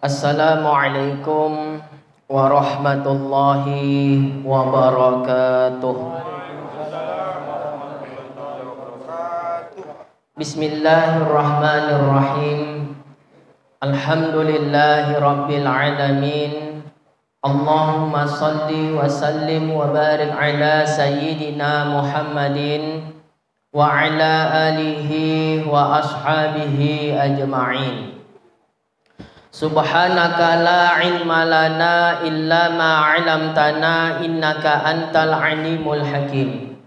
Assalamualaikum warahmatullahi wabarakatuh. Bismillahirrahmanirrahim. Alhamdulillahi rabbil alamin. Allahumma salli wa sallim wa barik ala sayyidina Muhammadin wa ala alihi wa ashabihi ajma'in. Subhanaka la ilma lana illa ma 'allamtana innaka antal alimul hakim.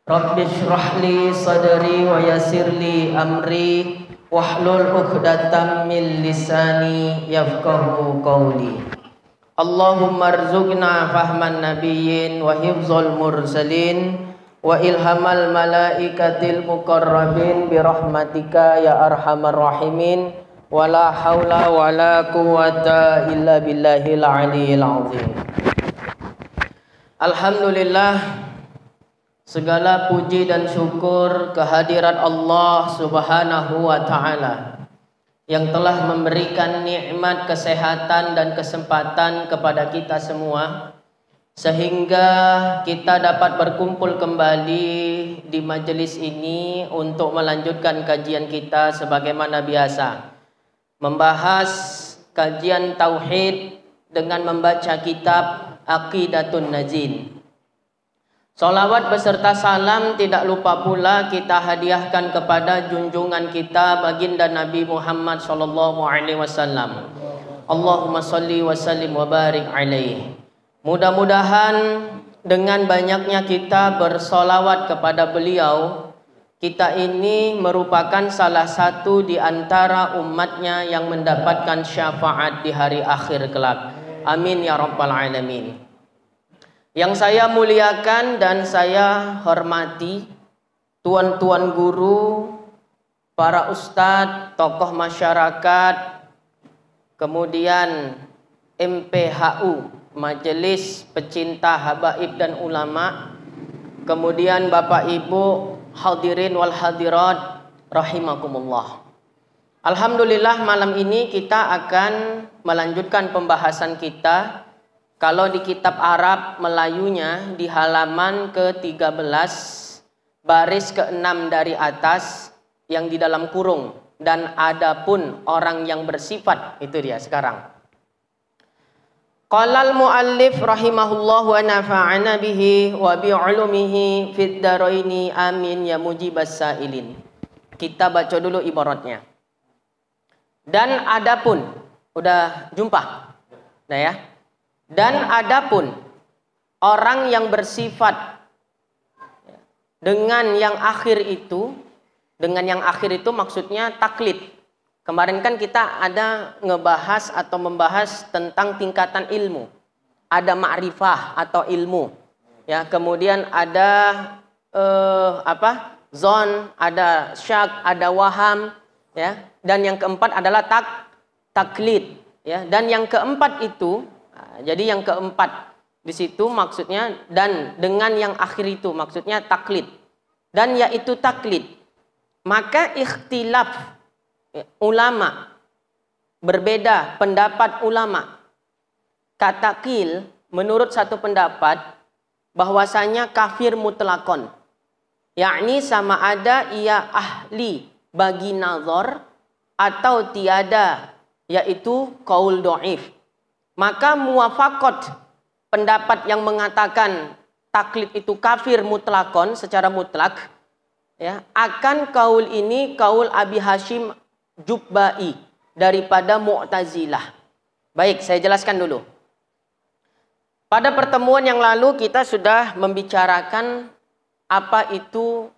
Rabbi shrah li sadri wa yassir li amri wahlul 'uqdatam min lisani yafqahu qawli. Allahumma rzuqna fahman nabiyyin wa hifzul mursalin wa ilhamal malaikatil muqarrabin bi rahmatika ya arhamar rahimin. Wala haula wala quwwata illa billahil aliyil azim. Alhamdulillah, segala puji dan syukur kehadirat Allah Subhanahu wa taala yang telah memberikan nikmat kesehatan dan kesempatan kepada kita semua sehingga kita dapat berkumpul kembali di majelis ini untuk melanjutkan kajian kita sebagaimana biasa, membahas kajian tauhid dengan membaca kitab Aqidatun Najin. Salawat beserta salam tidak lupa pula kita hadiahkan kepada junjungan kita baginda Nabi Muhammad sallallahu alaihi wasallam. Allahumma salli wa sallim wa barik alaihi. Mudah-mudahan dengan banyaknya kita bersolawat kepada beliau, kita ini merupakan salah satu di antara umatnya yang mendapatkan syafaat di hari akhir kelak. Amin ya rabbal alamin. Yang saya muliakan dan saya hormati tuan-tuan guru, para ustadz, tokoh masyarakat, kemudian MPHU, Majelis Pecinta Habaib dan Ulama, kemudian Bapak Ibu hadirin wal hadirat rahimakumullah. Alhamdulillah, malam ini kita akan melanjutkan pembahasan kita. Kalau di kitab Arab Melayunya di halaman ke-13 baris ke-6 dari atas yang di dalam kurung, dan adapun orang yang bersifat, itu dia sekarang. Qalal muallif rahimahullah wa nafa'ana bihi wa bi'ulumihi fid daraini amin ya mujibas sailin. Kita baca dulu ibaratnya. Dan adapun, udah jumpa? Nah ya. Dan adapun orang yang bersifat dengan yang akhir itu, maksudnya taklid. Kemarin kan kita ada ngebahas atau membahas tentang tingkatan ilmu. Ada ma'rifah atau ilmu. Ya, kemudian ada zon, ada syak, ada waham, ya. Dan yang keempat adalah taklid, ya. Dan yang keempat itu, jadi yang keempat di situ maksudnya, dan dengan yang akhir itu maksudnya taklid. Dan yaitu taklid. Maka ikhtilaf ulama, berbeda pendapat ulama. Kata qil, menurut satu pendapat bahwasanya kafir mutlakon, yakni sama ada ia ahli bagi nazar atau tiada, yaitu qaul dhaif. Maka muwafaqat pendapat yang mengatakan taklid itu kafir mutlakon secara mutlak, ya, akan kaul ini kaul Abi Hashim Jubba'i daripada Mu'tazilah. Baik, saya jelaskan dulu. Pada pertemuan yang lalu kita sudah membicarakan apa itu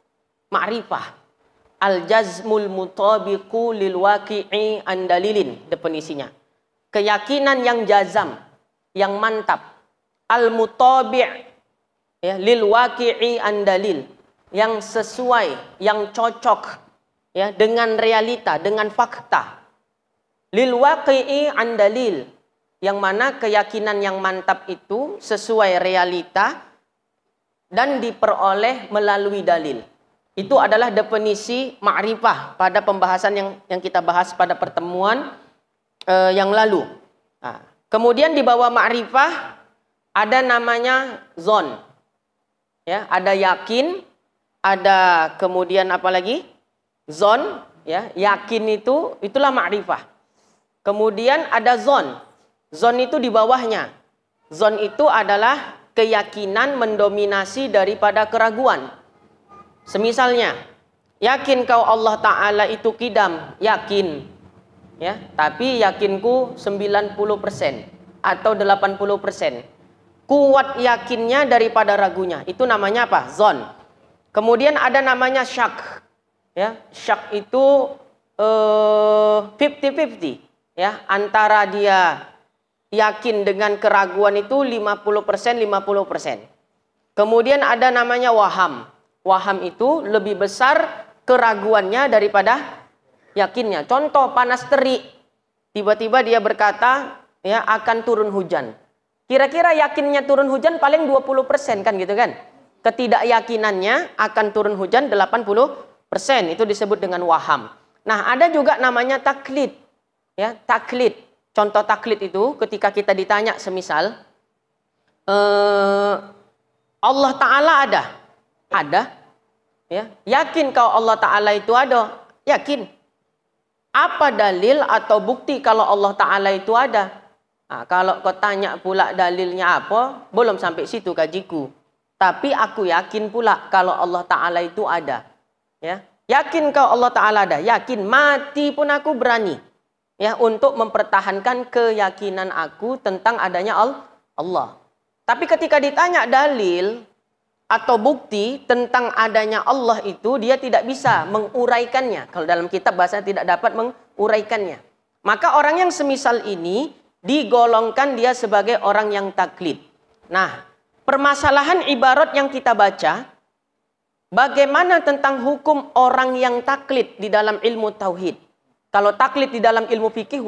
ma'rifah. Al-jazmul mutabiqu lil waqi'i an dalilin, definisinya. Keyakinan yang jazam, yang mantap. Al-mutabi' ya, lil waqi'i an dalil, yang sesuai, yang cocok, ya, dengan realita, dengan fakta. Lil waqi'i an dalil, yang mana keyakinan yang mantap itu sesuai realita dan diperoleh melalui dalil. Itu adalah definisi ma'rifah pada pembahasan yang kita bahas pada pertemuan yang lalu. Nah, kemudian di bawah ma'rifah ada namanya zon. Ya, ada yakin, ada kemudian apa lagi? Zon, ya, yakin itulah ma'rifah. Kemudian ada zon. Zon itu di bawahnya. Zon itu adalah keyakinan mendominasi daripada keraguan. Semisalnya, yakin kau Allah Ta'ala itu kidam, yakin. Ya, tapi yakinku 90% atau 80%. Kuat yakinnya daripada ragunya. Itu namanya apa? Zon. Kemudian ada namanya syak. Ya, syak itu 50-50. Ya, antara dia yakin dengan keraguan itu 50%, 50%. Kemudian ada namanya waham. Waham itu lebih besar keraguannya daripada yakinnya. Contoh panas terik. Tiba-tiba dia berkata, ya, akan turun hujan. Kira-kira yakinnya turun hujan paling 20% kan gitu kan. Ketidakyakinannya akan turun hujan 80%. Itu disebut dengan waham. Nah, ada juga namanya taklid. Ya, taklid. Contoh taklid itu ketika kita ditanya semisal Allah Ta'ala ada. Ada. Ya, yakin kau Allah Ta'ala itu ada? Yakin. Apa dalil atau bukti kalau Allah Ta'ala itu ada? Nah, kalau kau tanya pula dalilnya apa, belum sampai situ kajiku. Tapi aku yakin pula kalau Allah Ta'ala itu ada. Ya, yakin kau Allah Ta'ala ada? Yakin. Mati pun aku berani. Ya, untuk mempertahankan keyakinan aku tentang adanya Allah. Tapi ketika ditanya dalil atau bukti tentang adanya Allah itu, dia tidak bisa menguraikannya. Kalau dalam kitab bahasa tidak dapat menguraikannya. Maka orang yang semisal ini digolongkan dia sebagai orang yang taklid. Nah, permasalahan ibarat yang kita baca, bagaimana tentang hukum orang yang taklid di dalam ilmu tauhid? Kalau taklid di dalam ilmu fikih,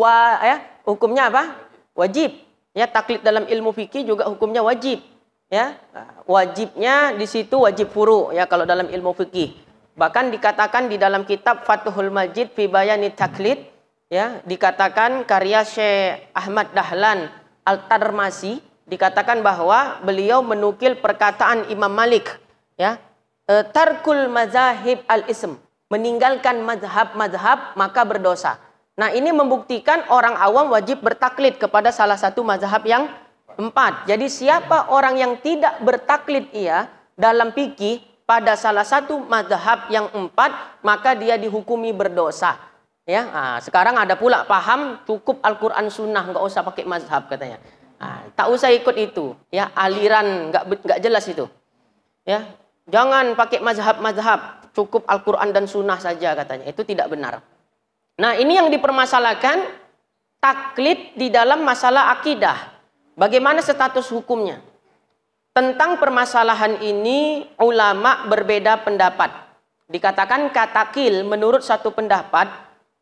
hukumnya apa? Wajib. Ya, taklid dalam ilmu fikih juga hukumnya wajib. Ya, wajibnya di situ wajib furu ya kalau dalam ilmu fikih. Bahkan dikatakan di dalam kitab Fathul Majid fi Bayani Taklid, ya, dikatakan karya Syekh Ahmad Dahlan Al-Tarmasi, dikatakan bahwa beliau menukil perkataan Imam Malik, ya, tarkul mazahib al-ism, meninggalkan mazhab-mazhab maka berdosa. Nah, ini membuktikan orang awam wajib bertaklid kepada salah satu mazhab yang 4. Jadi siapa orang yang tidak bertaklid dalam fikih pada salah satu mazhab yang 4, maka dia dihukumi berdosa. Ya, sekarang ada pula paham cukup Al-Quran Sunnah, nggak usah pakai mazhab katanya. Tak usah ikut itu, ya, aliran nggak jelas itu. Ya, jangan pakai mazhab-mazhab, cukup Al-Quran dan Sunnah saja katanya. Itu tidak benar. Nah, ini yang dipermasalahkan taklid di dalam masalah akidah. Bagaimana status hukumnya? Tentang permasalahan ini ulama berbeda pendapat. Dikatakan katakil menurut satu pendapat,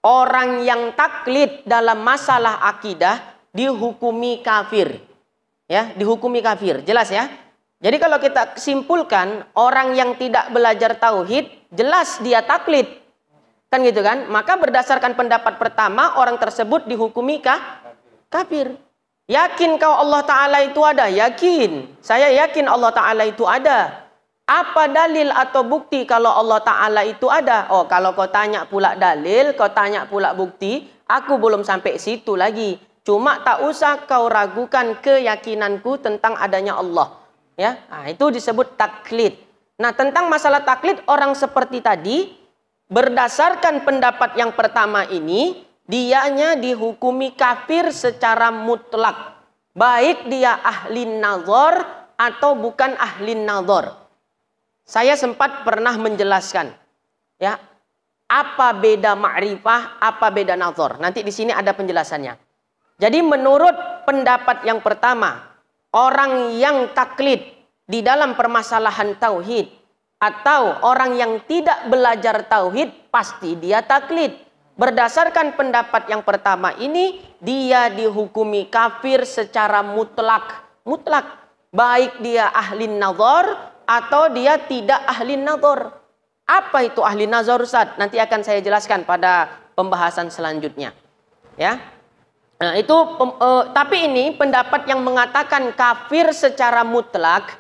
orang yang taklid dalam masalah akidah dihukumi kafir. Ya, dihukumi kafir. Jelas ya? Jadi kalau kita simpulkan, orang yang tidak belajar tauhid jelas dia taklid. Kan gitu kan? Maka berdasarkan pendapat pertama, orang tersebut dihukumi kafir. Yakin kau Allah Ta'ala itu ada? Yakin. Saya yakin Allah Ta'ala itu ada. Apa dalil atau bukti kalau Allah Ta'ala itu ada? Oh, kalau kau tanya pula dalil, kau tanya pula bukti, aku belum sampai situ lagi. Cuma tak usah kau ragukan keyakinanku tentang adanya Allah. Ya, itu disebut taklid. Nah, tentang masalah taklid, orang seperti tadi, berdasarkan pendapat yang pertama ini, dianya dihukumi kafir secara mutlak. Baik dia ahli nazar atau bukan ahli nazar. Saya sempat pernah menjelaskan, ya, apa beda ma'rifah, apa beda nazar. Nanti di sini ada penjelasannya. Jadi menurut pendapat yang pertama, orang yang taklid di dalam permasalahan tauhid atau orang yang tidak belajar tauhid pasti dia taklid. Berdasarkan pendapat yang pertama ini, dia dihukumi kafir secara mutlak. Mutlak. Baik dia ahli nazar atau dia tidak ahli nazar. Apa itu ahli nazar, Ustaz? Nanti akan saya jelaskan pada pembahasan selanjutnya. Ya. Nah, itu tapi ini pendapat yang mengatakan kafir secara mutlak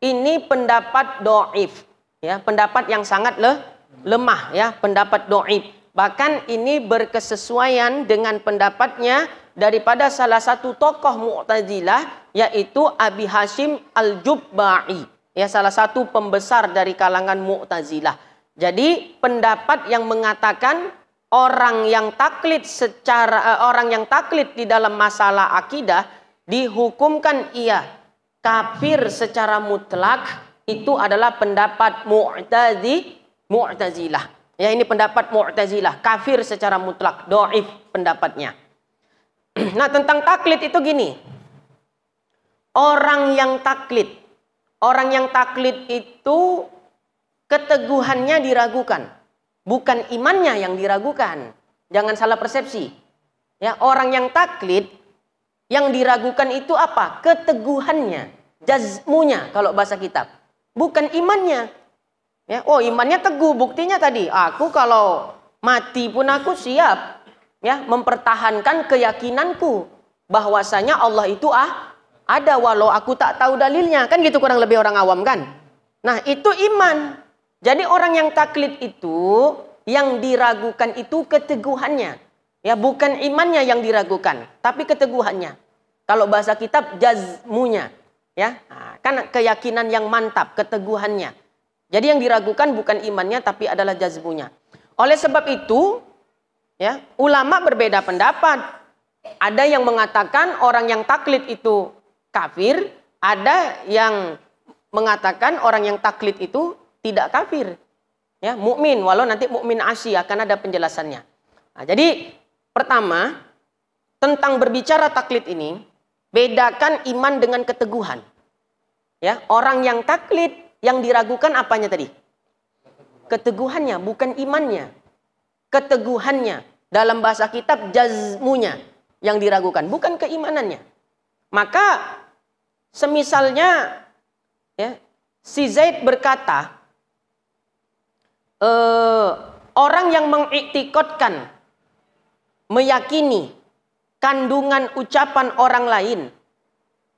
ini pendapat doif, ya, pendapat yang sangat lemah, ya, pendapat doif. Bahkan ini berkesesuaian dengan pendapatnya daripada salah satu tokoh Mu'tazilah, yaitu Abi Hashim Al-Jubba'i, ya, salah satu pembesar dari kalangan Mu'tazilah. Jadi pendapat yang mengatakan orang yang taklid di dalam masalah akidah dihukumkan ia kafir secara mutlak, itu adalah pendapat Mu'tazilah. Ya, ini pendapat Mu'tazilah, kafir secara mutlak, doif pendapatnya. Nah, tentang taklid itu gini. Orang yang taklid itu keteguhannya diragukan, bukan imannya yang diragukan. Jangan salah persepsi. Ya, orang yang taklid yang diragukan itu apa? Keteguhannya, jazmunya kalau bahasa kitab. Bukan imannya. Ya, oh, imannya teguh, buktinya tadi, aku kalau mati pun aku siap, ya, mempertahankan keyakinanku bahwasanya Allah itu ada walau aku tak tahu dalilnya. Kan gitu kurang lebih orang awam kan. Nah, itu iman. Jadi orang yang taklid itu yang diragukan itu keteguhannya. Ya, bukan imannya yang diragukan, tapi keteguhannya. Kalau bahasa kitab jazmunya, ya. Nah, kan keyakinan yang mantap, keteguhannya. Jadi yang diragukan bukan imannya tapi adalah jazmunya. Oleh sebab itu, ya, ulama berbeda pendapat. Ada yang mengatakan orang yang taklid itu kafir, ada yang mengatakan orang yang taklid itu tidak kafir. Ya, mukmin, walau nanti mukmin asy akan ada penjelasannya. Nah, jadi pertama, tentang berbicara taklid ini, bedakan iman dengan keteguhan. Ya, orang yang taklid yang diragukan apanya tadi? Keteguhannya, bukan imannya. Keteguhannya. Dalam bahasa kitab jazmunya yang diragukan, bukan keimanannya. Maka semisalnya, ya, si Zaid berkata, orang yang mengiktikadkan, meyakini kandungan ucapan orang lain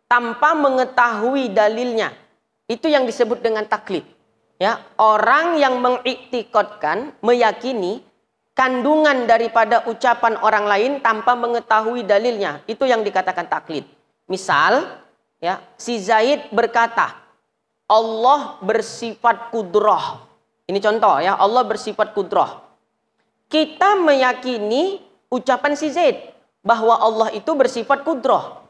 tanpa mengetahui dalilnya, itu yang disebut dengan taklid. Ya, orang yang mengiktikadkan, meyakini kandungan daripada ucapan orang lain tanpa mengetahui dalilnya, itu yang dikatakan taklid. Misal, ya, si Zaid berkata, Allah bersifat kudrah. Ini contoh, ya, Allah bersifat kudrah. Kita meyakini ucapan si Zaid bahwa Allah itu bersifat kudrah,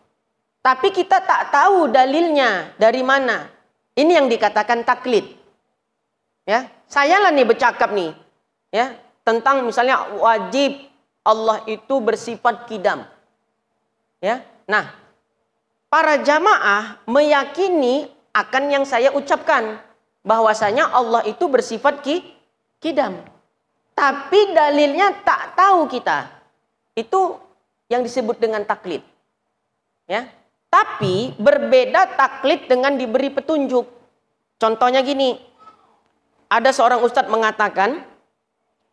tapi kita tak tahu dalilnya dari mana. Ini yang dikatakan taklid. Ya, saya lah nih bercakap nih, ya, tentang misalnya wajib Allah itu bersifat kidam. Ya. Nah, para jamaah meyakini akan yang saya ucapkan bahwasanya Allah itu bersifat kidam. Tapi dalilnya tak tahu kita. Itu yang disebut dengan taklid. Ya. Tapi berbeda taklid dengan diberi petunjuk. Contohnya gini, ada seorang ustadz mengatakan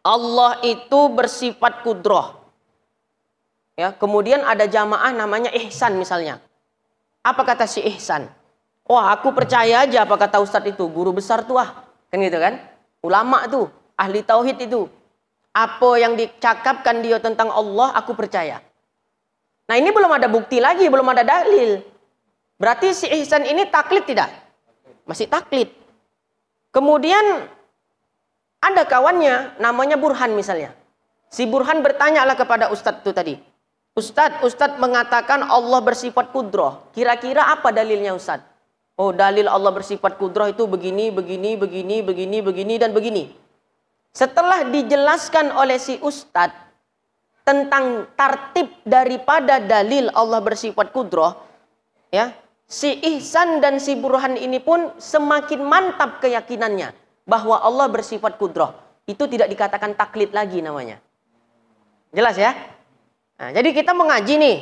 Allah itu bersifat kudrah. Ya, kemudian ada jamaah namanya Ihsan misalnya. Apa kata si Ihsan? Wah, aku percaya aja apa kata ustadz itu, guru besar tuh kan gitu kan? Ulama tuh, ahli tauhid itu. Apa yang dicakapkan dia tentang Allah, aku percaya. Nah, ini belum ada bukti lagi, belum ada dalil. Berarti si Ihsan ini taklid tidak? Masih taklid. Kemudian ada kawannya namanya Burhan misalnya. Si Burhan bertanyalah kepada ustadz itu tadi. Ustadz mengatakan Allah bersifat kudrah. Kira-kira apa dalilnya ustadz? Oh, dalil Allah bersifat kudrah itu begini, begini, begini, begini, begini, dan begini. Setelah dijelaskan oleh si ustadz tentang tartib daripada dalil Allah bersifat kudrah, ya, si Ihsan dan si Burhan ini pun semakin mantap keyakinannya bahwa Allah bersifat kudrah. Itu tidak dikatakan taklid lagi namanya. Jelas ya? Nah, jadi kita mengaji nih,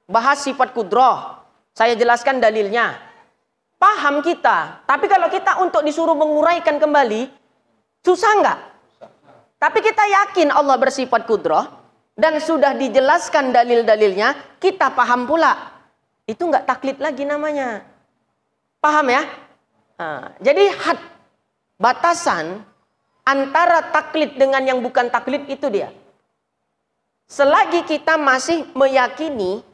bahas sifat kudrah. Saya jelaskan dalilnya. Paham kita. Tapi kalau kita untuk disuruh menguraikan kembali, susah enggak? Tapi kita yakin Allah bersifat kudrah. dan sudah dijelaskan dalil-dalilnya, kita paham pula. Itu nggak taklid lagi namanya. Paham ya? Nah, jadi batasan antara taklid dengan yang bukan taklid itu dia. Selagi kita masih meyakini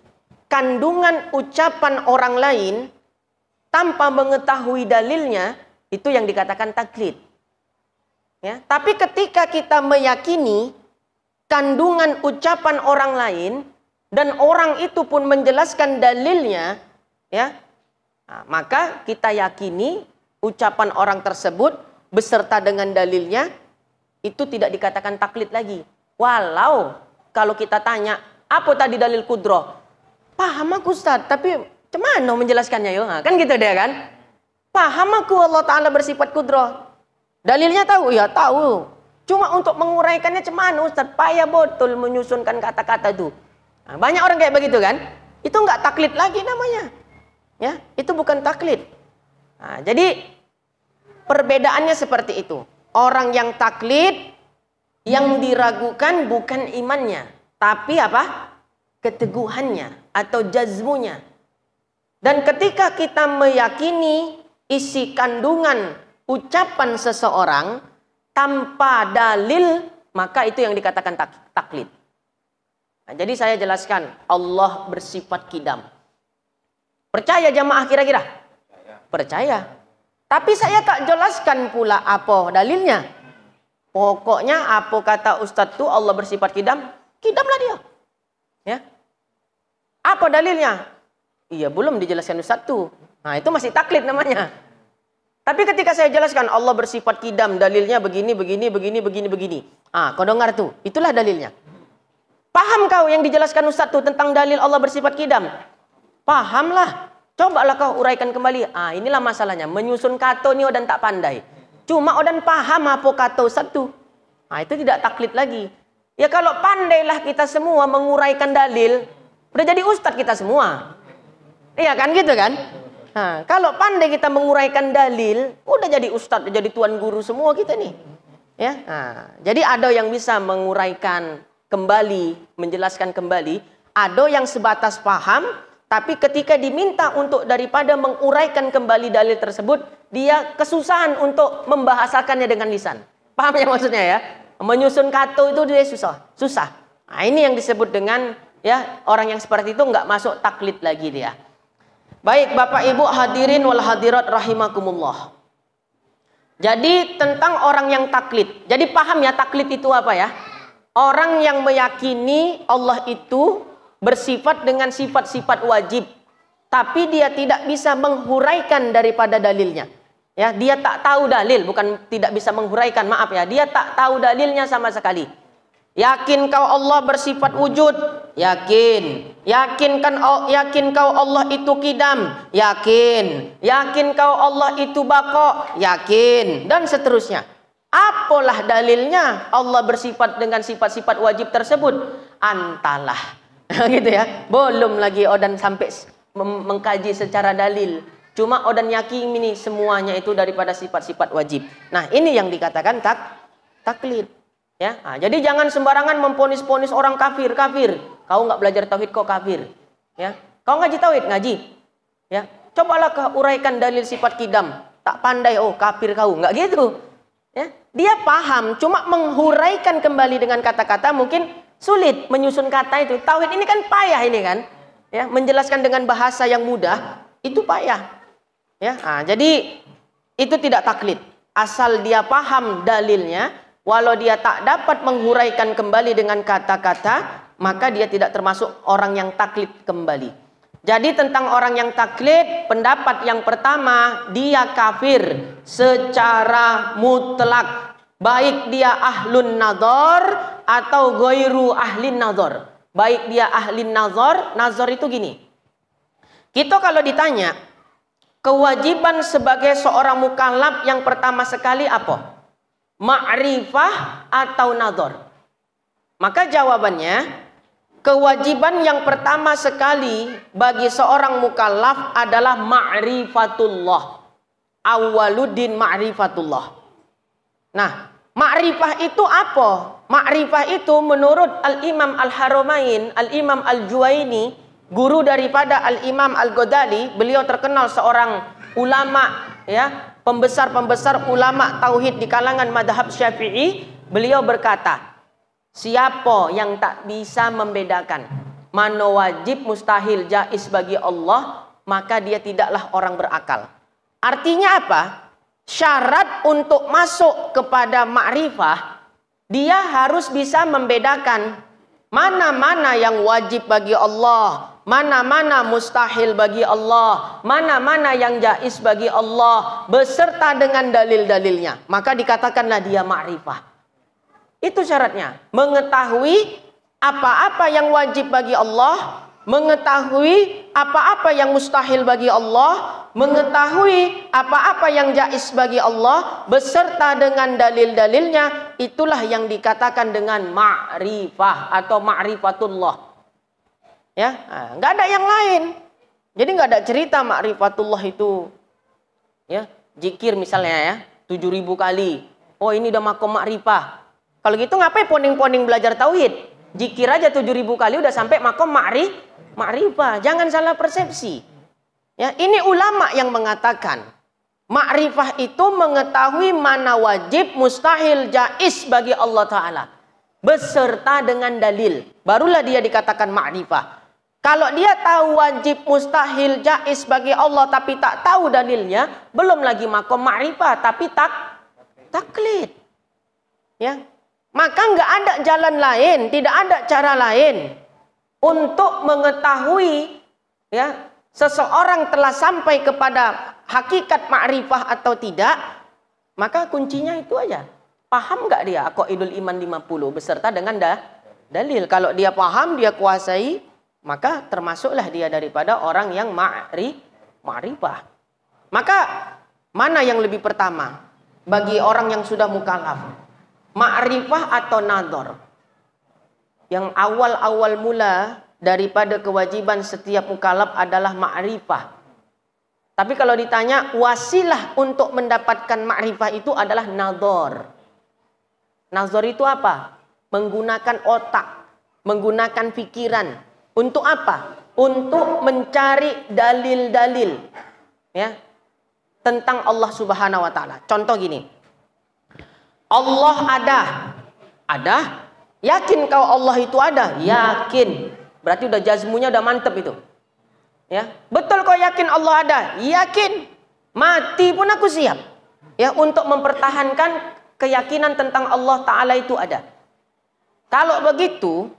kandungan ucapan orang lain tanpa mengetahui dalilnya, itu yang dikatakan taklid. Ya, tapi ketika kita meyakini kandungan ucapan orang lain dan orang itu pun menjelaskan dalilnya, ya, nah, maka kita yakini ucapan orang tersebut beserta dengan dalilnya itu tidak dikatakan taklid lagi. Walau kalau kita tanya, apa tadi dalil kudroh? Paham aku Ustaz, tapi cuman menjelaskannya yo, nah, kan gitu dia kan? Paham aku Allah Ta'ala bersifat kudroh. Dalilnya tahu? Ya tahu. Cuma untuk menguraikannya cuman Ustaz, payah betul menyusunkan kata-kata itu. Nah, banyak orang kayak begitu kan? Itu nggak taklid lagi namanya. Ya, itu bukan taklid. Nah, jadi perbedaannya seperti itu. Orang yang taklid, yang diragukan bukan imannya, tapi apa? Keteguhannya atau jazmunya. Dan ketika kita meyakini isi kandungan ucapan seseorang tanpa dalil, maka itu yang dikatakan taklid. Nah, jadi saya jelaskan, Allah bersifat kidam. Percaya jamaah kira-kira? Percaya. Tapi saya tak jelaskan pula apa dalilnya. Pokoknya apa kata Ustadz itu Allah bersifat kidam, kidamlah dia. Ya. Apa dalilnya? Iya, belum dijelaskan Ustadz itu. Nah, itu masih taklid namanya. Tapi ketika saya jelaskan Allah bersifat kidam, dalilnya begini, begini, begini, begini, begini. Ah, kau dengar tuh, itulah dalilnya. Paham kau yang dijelaskan Ustadz tuh tentang dalil Allah bersifat kidam? Pahamlah. Cobalah kau uraikan kembali. Ah, inilah masalahnya. Menyusun kata ni odan tak pandai. Cuma odan paham apa kata Ustadz tuh. Ah, itu tidak taklid lagi. Ya kalau pandailah kita semua menguraikan dalil, udah jadi Ustadz kita semua. Iya kan gitu kan? Nah, kalau pandai kita menguraikan dalil, udah jadi ustadz, udah jadi tuan guru semua kita nih. Ya, nah, jadi ada yang bisa menguraikan kembali, menjelaskan kembali. Ada yang sebatas paham, tapi ketika diminta untuk daripada menguraikan kembali dalil tersebut, dia kesusahan untuk membahasakannya dengan lisan. Paham ya maksudnya ya? Menyusun kata itu dia susah. Nah, ini yang disebut dengan ya orang yang seperti itu nggak masuk taklid lagi dia. Baik Bapak Ibu hadirin wal hadirat rahimakumullah. Jadi tentang orang yang taklid. Jadi paham ya taklid itu apa ya? Orang yang meyakini Allah itu bersifat dengan sifat-sifat wajib, tapi dia tidak bisa menghuraikan daripada dalilnya. Ya, dia tak tahu dalil, bukan tidak bisa menghuraikan, maaf ya. Dia tak tahu dalilnya sama sekali. Yakin kau Allah bersifat wujud? Yakin. Yakin kau Allah itu kidam? Yakin. Yakin kau Allah itu baqo? Yakin. Dan seterusnya. Apalah dalilnya Allah bersifat dengan sifat-sifat wajib tersebut? Antalah. Gitu ya. Belum lagi odan sampai mengkaji secara dalil. Cuma odan yakin ini semuanya itu daripada sifat-sifat wajib. Nah, ini yang dikatakan taklid. Ya, nah, jadi jangan sembarangan memponis-ponis orang kafir. Kau nggak belajar tauhid kok kafir. Ya, kau ngaji tauhid ngaji. Ya, cobalah kau uraikan dalil sifat kidam. Tak pandai, oh kafir kau, nggak gitu. Ya, dia paham, cuma menghuraikan kembali dengan kata-kata mungkin sulit menyusun kata itu. Tauhid ini kan payah ini kan. Ya, menjelaskan dengan bahasa yang mudah itu payah. Ya, nah, jadi itu tidak taklid. Asal dia paham dalilnya. Walau dia tak dapat menghuraikan kembali dengan kata-kata, maka dia tidak termasuk orang yang taklid kembali. Jadi tentang orang yang taklid, pendapat yang pertama, dia kafir secara mutlak. Baik dia ahlun nazar atau ghairu ahlin nazar. Baik dia ahlin nazar, nazar itu gini. Kita kalau ditanya, kewajiban sebagai seorang mukallaf yang pertama sekali apa? Ma'rifah atau nadhar? Maka jawabannya, kewajiban yang pertama sekali bagi seorang mukallaf adalah ma'rifatullah. Awwaluddin ma'rifatullah. Nah, Ma'rifah itu apa? Ma'rifah itu menurut Al-Imam Al-Haramain, Al-Imam Al-Juwaini, guru daripada Al-Imam Al-Ghazali, beliau terkenal seorang ulama, ya, pembesar-pembesar ulama tauhid di kalangan madhab Syafi'i. Beliau berkata, siapa yang tak bisa membedakan mana wajib, mustahil, jaiz bagi Allah, maka dia tidaklah orang berakal. Artinya apa? Syarat untuk masuk kepada ma'rifah, dia harus bisa membedakan mana-mana yang wajib bagi Allah, mana-mana mustahil bagi Allah, mana-mana yang jaiz bagi Allah, beserta dengan dalil-dalilnya. Maka dikatakanlah dia ma'rifah. Itu syaratnya. Mengetahui apa-apa yang wajib bagi Allah, mengetahui apa-apa yang mustahil bagi Allah, mengetahui apa-apa yang jaiz bagi Allah, beserta dengan dalil-dalilnya. Itulah yang dikatakan dengan ma'rifah atau ma'rifatullah. Ya, nggak ada yang lain. Jadi nggak ada cerita ma'rifatullah itu, ya, zikir misalnya ya, 7.000 kali. Oh, ini udah makom ma'rifah. Kalau gitu ngapain poning-poning belajar tauhid? Zikir aja 7.000 kali udah sampai makom ma'rifah. Jangan salah persepsi. Ya, ini ulama yang mengatakan ma'rifah itu mengetahui mana wajib, mustahil, jaiz bagi Allah Ta'ala, beserta dengan dalil. Barulah dia dikatakan ma'rifah. Kalau dia tahu wajib, mustahil, jaiz bagi Allah tapi tak tahu dalilnya, belum lagi makom ma'rifah tapi taklid. Ya. Maka nggak ada jalan lain, tidak ada cara lain untuk mengetahui, ya, seseorang telah sampai kepada hakikat ma'rifah atau tidak. Maka kuncinya itu aja. Paham nggak dia Aqaidul Iman 50 beserta dengan dalil. Kalau dia paham, dia kuasai, maka termasuklah dia daripada orang yang ma'rifah. Maka mana yang lebih pertama bagi orang yang sudah mukallaf? Ma'rifah atau nadhar? Yang awal-awal mula daripada kewajiban setiap mukallaf adalah ma'rifah. Tapi kalau ditanya wasilah untuk mendapatkan ma'rifah itu adalah nadhar. Nadhar itu apa? Menggunakan otak, menggunakan pikiran. Untuk apa? Untuk mencari dalil-dalil, ya, tentang Allah Subhanahu wa taala. Contoh gini. Allah ada. Yakin kau Allah itu ada? Yakin. Berarti udah jazmunya udah mantep itu. Ya, betul kau yakin Allah ada? Yakin. Mati pun aku siap. Ya, untuk mempertahankan keyakinan tentang Allah Ta'ala itu ada. Kalau begitu,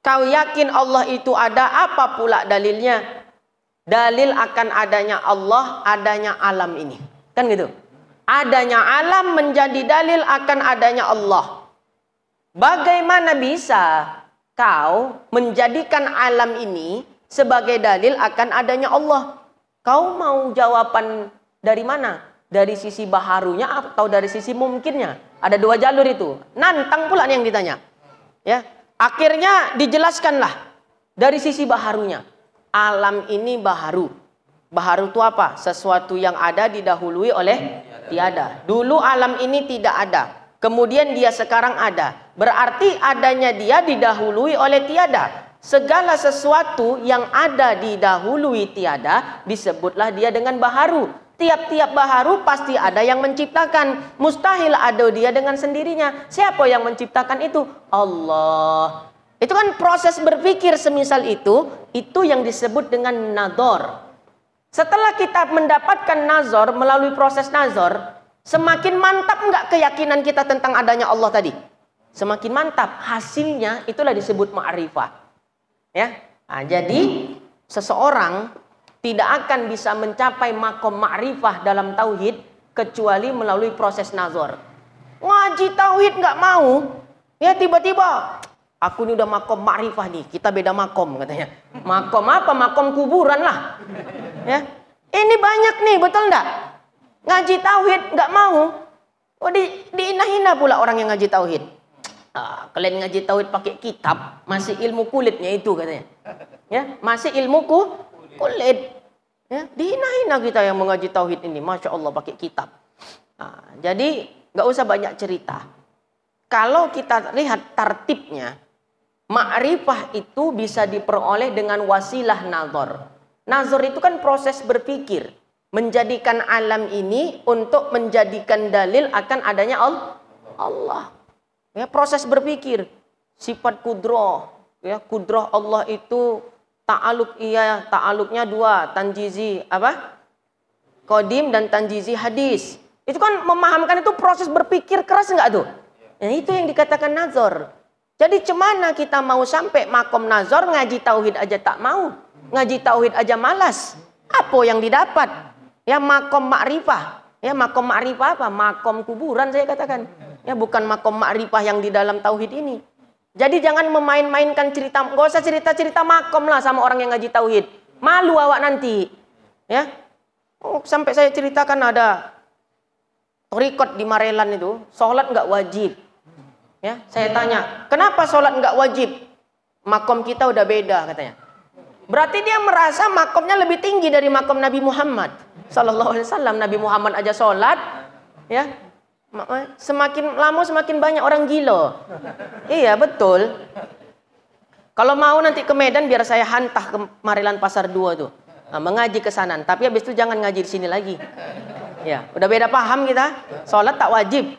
kau yakin Allah itu ada, apa pula dalilnya? Dalil akan adanya Allah, adanya alam ini. Kan gitu. Adanya alam menjadi dalil akan adanya Allah. Bagaimana bisa kau menjadikan alam ini sebagai dalil akan adanya Allah? Kau mau jawaban dari mana? Dari sisi baharunya atau dari sisi mungkinnya? Ada dua jalur itu. Nantang pula yang ditanya. Ya, akhirnya dijelaskanlah dari sisi baharunya. Alam ini baharu. Baharu itu apa? Sesuatu yang ada didahului oleh tiada. Dulu alam ini tidak ada. Kemudian dia sekarang ada. Berarti adanya dia didahului oleh tiada. Segala sesuatu yang ada didahului tiada, disebutlah dia dengan baharu. Tiap-tiap baharu pasti ada yang menciptakan. Mustahil ada dia dengan sendirinya. Siapa yang menciptakan itu? Allah. Itu kan proses berpikir semisal itu yang disebut dengan nadhar. Setelah kita mendapatkan nazar, melalui proses nazar, semakin mantap enggak keyakinan kita tentang adanya Allah tadi? Semakin mantap. Hasilnya itulah disebut ma'rifah. Ya. Nah, jadi seseorang tidak akan bisa mencapai makom ma'rifah dalam tauhid kecuali melalui proses nazar. Ngaji tauhid enggak mau, ya tiba-tiba aku ini udah makom ma'rifah nih, kita beda makom katanya. Makom apa? Makom kuburan lah. Ya, ini banyak nih, betul enggak? Ngaji tauhid nggak mau. Oh, dihina-hina pula orang yang ngaji tauhid. Kalian ngaji tauhid pakai kitab, masih ilmu kulitnya itu katanya. Ya, masih ilmu kulit. Ya, dihina-hina kita yang mengaji tauhid ini. Masya Allah pakai kitab. Jadi nggak usah banyak cerita. kalau kita lihat tartibnya, ma'rifah itu bisa diperoleh dengan wasilah nazar. Nazar itu kan proses berpikir, menjadikan alam ini untuk menjadikan dalil akan adanya Allah. Ya, proses berpikir, sifat kudrah, ya, kudrah Allah itu ta'aluknya dua, tanjizi qadim dan tanjizi hadis. Itu kan memahamkan itu proses berpikir keras enggak tuh? Ya, itu yang dikatakan nazar. Jadi cemana kita mau sampai makom nazar, ngaji tauhid aja tak mau, ngaji tauhid aja malas. Apa yang didapat? Ya makom ma'rifah. Ya makom ma'rifah apa? Makom kuburan saya katakan. Ya bukan makom ma'rifah yang di dalam tauhid ini. Jadi jangan memain-mainkan cerita, nggak usah cerita-cerita makom lah sama orang yang ngaji tauhid. Malu awak nanti. Ya. Oh, sampai saya ceritakan ada thariqat di Marelan itu, sholat nggak wajib. Ya, saya tanya, kenapa sholat nggak wajib? Makom kita udah beda katanya. Berarti dia merasa makomnya lebih tinggi dari makom Nabi Muhammad Sallallahu Alaihi Wasallam. Nabi Muhammad aja sholat, ya. Semakin lama semakin banyak orang gila. Iya betul. Kalau mau nanti ke Medan biar saya hantar ke Marelan Pasar 2 tuh. Nah, mengaji ke sana. Tapi habis itu jangan ngaji di sini lagi. Ya, udah beda paham kita. Sholat tak wajib.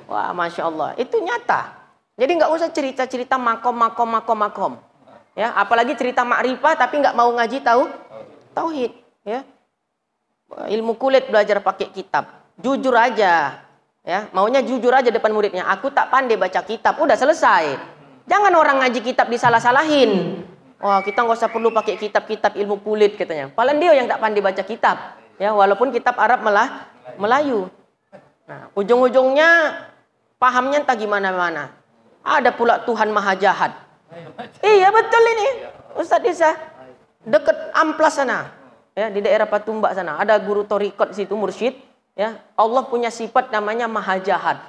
Wah, masya Allah. Itu nyata. Jadi nggak usah cerita-cerita makom. Ya, apalagi cerita ma'rifah tapi nggak mau ngaji tauhid. Ya, ilmu kulit belajar pakai kitab. Jujur aja. Ya, maunya jujur aja depan muridnya. Aku tak pandai baca kitab. Udah selesai. Jangan orang ngaji kitab disalah-salahin. Wah, kita nggak usah perlu pakai kitab-kitab ilmu kulit katanya. Padahal dia yang tak pandai baca kitab. Ya, walaupun kitab Arab Melayu. Nah, ujung-ujungnya pahamnya entah gimana-mana. Ada pula Tuhan Maha Jahat. Iya betul ini, Ustadz Isa. Dekat Amplas sana, ya di daerah Patumbak sana. Ada guru thariqat situ mursyid. Ya, Allah punya sifat namanya Maha Jahat.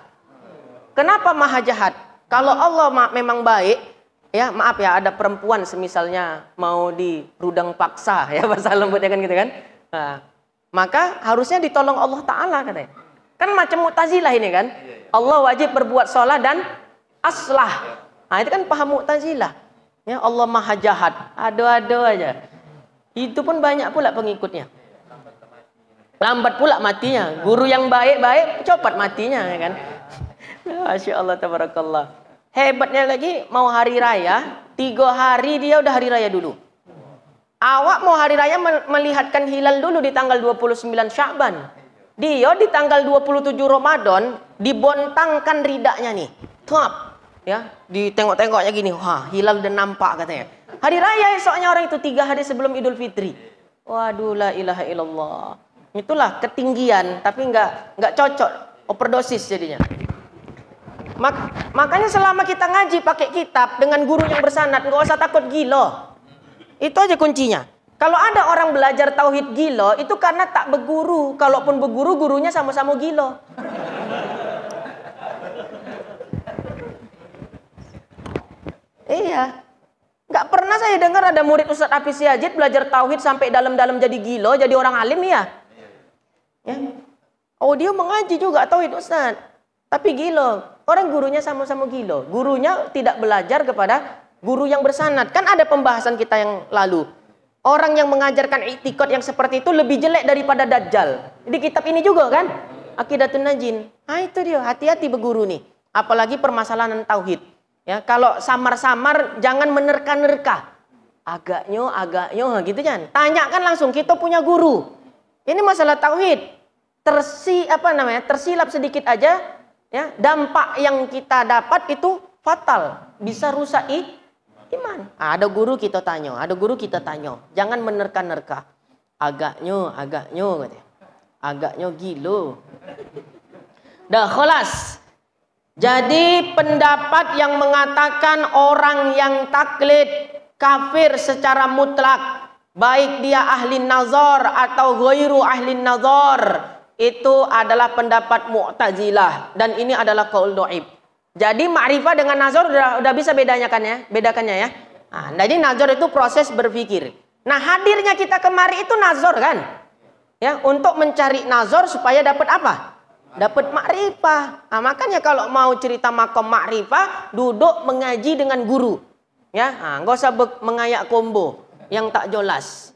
Kenapa Maha Jahat? Kalau Allah memang baik. Ya maaf ya, ada perempuan semisalnya mau di rudang paksa ya bahasa lembutnya kan gitu kan. Nah, maka harusnya ditolong Allah Ta'ala katanya. Kan macam Mu'tazilah ini kan. Allah wajib berbuat sholat dan aslah. Nah itu kan paham Mu'tazilah. Ya Allah Maha Jahat. Ado-ado aja. Itu pun banyak pula pengikutnya. Lambat pula matinya. Guru yang baik-baik cepat matinya ya kan. Masya Allah tabarakallah. Hebatnya lagi mau hari raya, 3 hari dia udah hari raya dulu. Awak mau hari raya melihatkan hilal dulu di tanggal 29 Sya'ban. Dia di tanggal 27 Ramadan dibontangkan ridaknya nih. Tuap. Ya, ditengok-tengoknya gini. Wah, hilal udah nampak katanya. Hari raya esoknya orang itu 3 hari sebelum Idul Fitri. Waduh, la ilaha illallah. Itulah ketinggian tapi nggak cocok, overdosis jadinya. Makanya selama kita ngaji pakai kitab dengan guru yang bersanad, nggak usah takut gila. Itu aja kuncinya. Kalau ada orang belajar tauhid gila, itu karena tak berguru. Kalaupun berguru, gurunya sama-sama gila. Iya. Nggak pernah saya dengar ada murid Ustadz Hafiz Yazid belajar tauhid sampai dalam-dalam jadi gila, jadi orang alim ya. Ya. Oh dia mengaji juga tauhid Ustadz, tapi gila. Orang gurunya sama-sama gila. Gurunya tidak belajar kepada guru yang bersanad. Kan ada pembahasan kita yang lalu. Orang yang mengajarkan i'tiqad yang seperti itu lebih jelek daripada Dajjal. Di kitab ini juga kan? Aqidatun Najin. Ah itu dia, hati-hati berguru nih. Apalagi permasalahan tauhid. Ya, kalau samar-samar jangan menerka-nerka. Agaknya gitu kan. Tanyakan langsung, kita punya guru. Ini masalah tauhid. Tersilap sedikit aja. Ya, dampak yang kita dapat itu fatal, bisa rusak iman. Ada guru kita tanya, jangan menerka-nerka. Agaknya katanya. Agaknya gila. Dah khalas. Jadi pendapat yang mengatakan orang yang taklid kafir secara mutlak, baik dia ahli nazar atau ghairu ahli nazar, itu adalah pendapat Mu'tazilah dan ini adalah qaul dhaif. Jadi ma'rifah dengan nazar udah bisa bedakannya ya. Nah, jadi nazar itu proses berpikir. Nah, hadirnya kita kemari itu nazar kan? Ya, untuk mencari nazar supaya dapat apa? dapat makrifah. Nah, makanya kalau mau cerita makom makrifah, duduk mengaji dengan guru. Ya, nggak usah mengayak combo yang tak jelas.